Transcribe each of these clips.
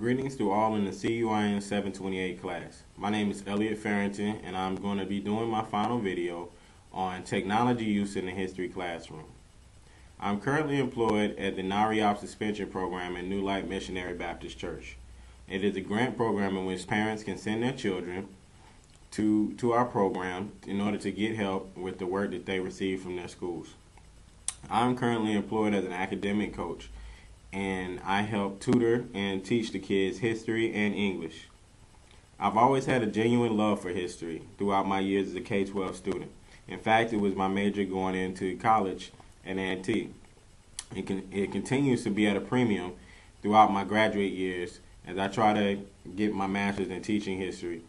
Greetings to all in the CUIN 728 class. My name is Elliot Farrington, and I'm going to be doing my final video on technology use in the history classroom. I'm currently employed at the NARIOP Suspension Program at New Light Missionary Baptist Church. It is a grant program in which parents can send their children to our program in order to get help with the work that they receive from their schools. I'm currently employed as an academic coach, and I help tutor and teach the kids history and English. I've always had a genuine love for history throughout my years as a K-12 student. In fact, it was my major going into college at A&T. It continues to be at a premium throughout my graduate years as I try to get my master's in teaching history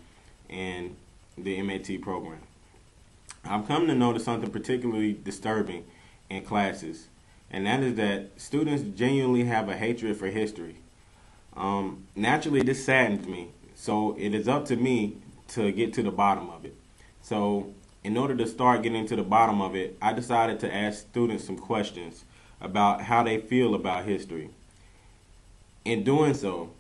in the MAT program. I've come to notice something particularly disturbing in classes, and that is that students genuinely have a hatred for history. Naturally, this saddens me, so it is up to me to get to the bottom of it. So in order to start getting to the bottom of it, I decided to ask students some questions about how they feel about history. In doing so,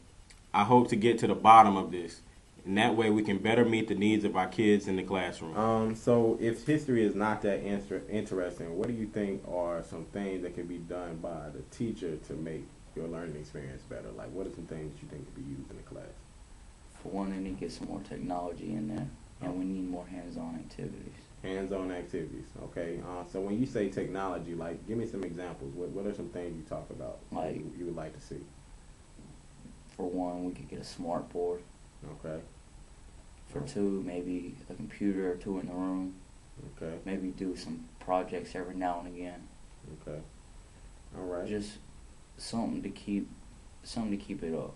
I hope to get to the bottom of this, and that way we can better meet the needs of our kids in the classroom. So if history is not that interesting, what do you think are some things that can be done by the teacher to make your learning experience better? Like, what are some things that you think could be used in the class? For one, they need to get some more technology in there, and we need more hands-on activities. Hands-on activities, okay. So when you say technology, like, give me some examples. What are some things you talk about, like you would like to see? For one, we could get a smart board. Okay. For two, maybe a computer or two in the room. Okay. Maybe do some projects every now and again. Okay. All right. Just something to keep it up.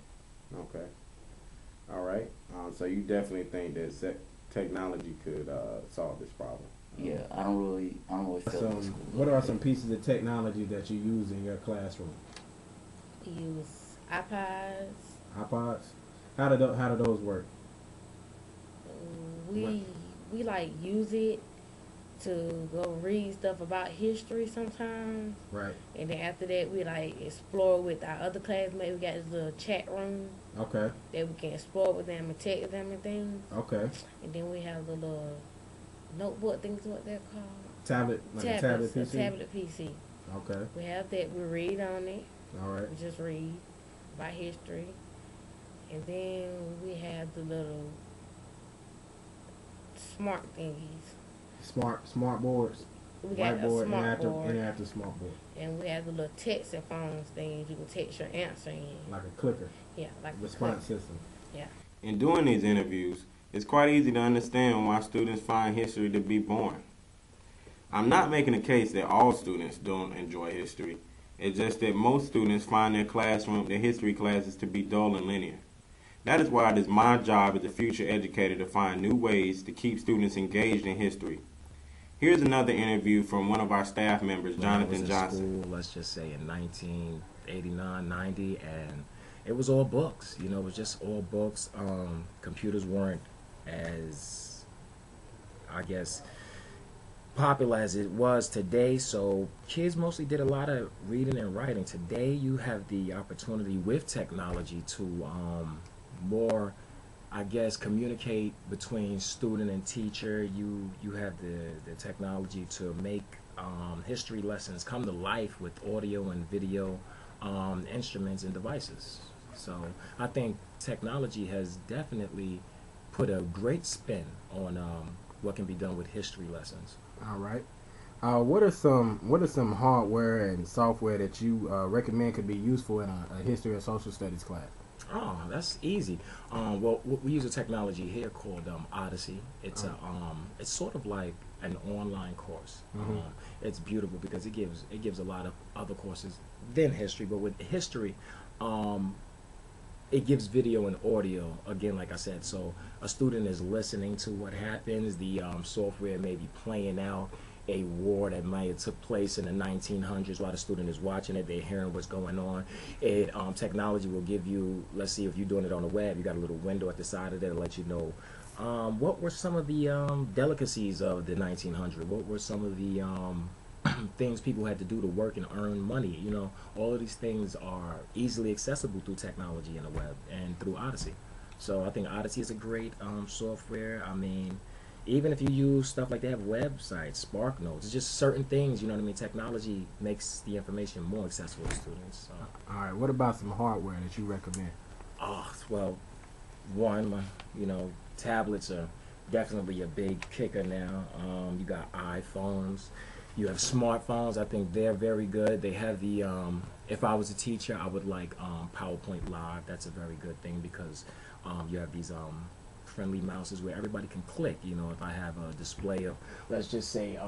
Okay. All right. So you definitely think that technology could solve this problem? Yeah, I don't really feel that. What are some pieces of technology that you use in your classroom? We use iPods. iPods? How do those work? We like use it to go read stuff about history sometimes. Right. And then after that, we like explore with our other classmates. We got this little chat room. Okay. That we can explore with them and text them and things. Okay. And then we have the little notebook things, what they're called. Tablet, like a tablet PC? A tablet PC. Okay. We have that. We read on it. All right. We just read about history. And then we have the little smart thingies. Smart boards. We got Whiteboard, a smart board. interactive smart board. And we have the little text and phones things. You can text your answer in. Like a clicker. Yeah, like response system. Yeah. In doing these interviews, it's quite easy to understand why students find history to be boring. I'm not making a case that all students don't enjoy history. It's just that most students find their history classes to be dull and linear. That is why it is my job as a future educator to find new ways to keep students engaged in history. Here's another interview from one of our staff members, Jonathan Johnson. School, let's just say in 1989, 90, and it was all books. You know, it was just all books. Computers weren't as, I guess, popular as it was today, so kids mostly did a lot of reading and writing. Today you have the opportunity with technology to more, I guess, communicate between student and teacher. You have the technology to make history lessons come to life with audio and video instruments and devices. So I think technology has definitely put a great spin on what can be done with history lessons. All right. What are some hardware and software that you recommend could be useful in a history or social studies class? Oh, that's easy. Well, we use a technology here called Odyssey. It's it's sort of like an online course. Mm-hmm. It's beautiful because it gives a lot of other courses than history, but with history, it gives video and audio, again, like I said, so a student is listening to what happens. The software may be playing out a war that might have took place in the 1900s while the student is watching it. They're hearing what's going on. Technology will give you, let's see, if you're doing it on the web, you got a little window at the side of it to let you know what were some of the delicacies of the 1900s. What were some of the things people had to do to work and earn money. All of these things are easily accessible through technology and the web and through Odyssey. So I think Odyssey is a great software. I mean, even if you use stuff like they have websites, Spark Notes, it's just certain things, you know what I mean? Technology makes the information more accessible to students. So. All right. What about some hardware that you recommend? Oh, well, one, tablets are definitely a big kicker now. You got iPhones, you have smartphones. I think they're very good. They have the, if I was a teacher, I would like PowerPoint Live. That's a very good thing because you have these friendly mouses where everybody can click. If I have a display of, let's just say,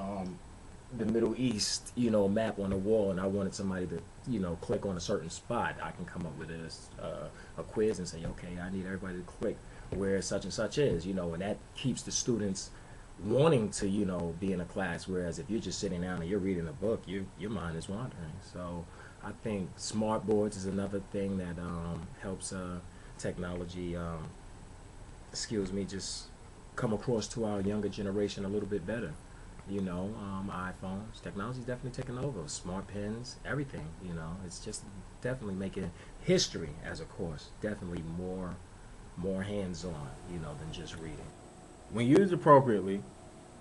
the Middle East, map on the wall, and I wanted somebody to, click on a certain spot, I can come up with a quiz and say, okay, I need everybody to click where such and such is, and that keeps the students wanting to, be in a class. Whereas if you're just sitting down and you're reading a book, your mind is wandering. So I think smart boards is another thing that helps technology, just come across to our younger generation a little bit better. iPhones, technology's definitely taking over. Smart pens, everything, it's just definitely making history as a course definitely more hands-on, than just reading. When used appropriately,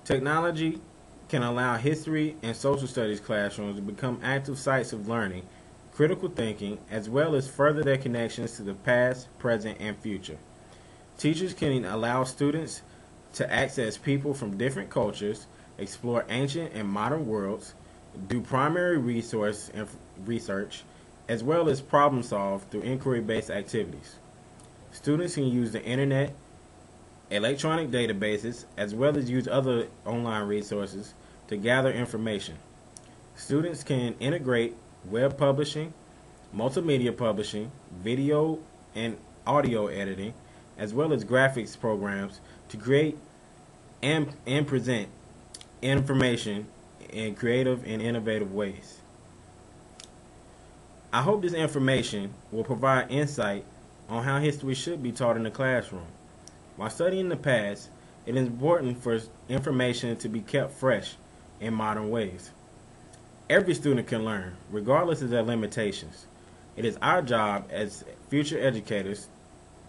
technology can allow history and social studies classrooms to become active sites of learning, critical thinking, as well as further their connections to the past, present, and future. Teachers can allow students to access people from different cultures, explore ancient and modern worlds, do primary resource and research, as well as problem solve through inquiry-based activities. Students can use the internet, electronic databases, as well as use other online resources to gather information. Students can integrate web publishing, multimedia publishing, video and audio editing, as well as graphics programs to create and present information in creative and innovative ways. I hope this information will provide insight on how history should be taught in the classroom. While studying the past, it is important for information to be kept fresh in modern ways. Every student can learn, regardless of their limitations. It is our job as future educators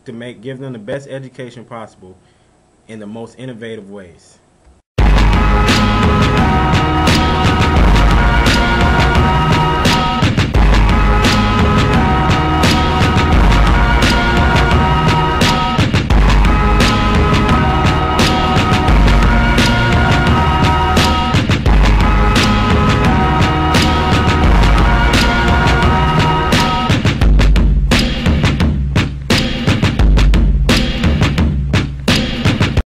to give them the best education possible in the most innovative ways.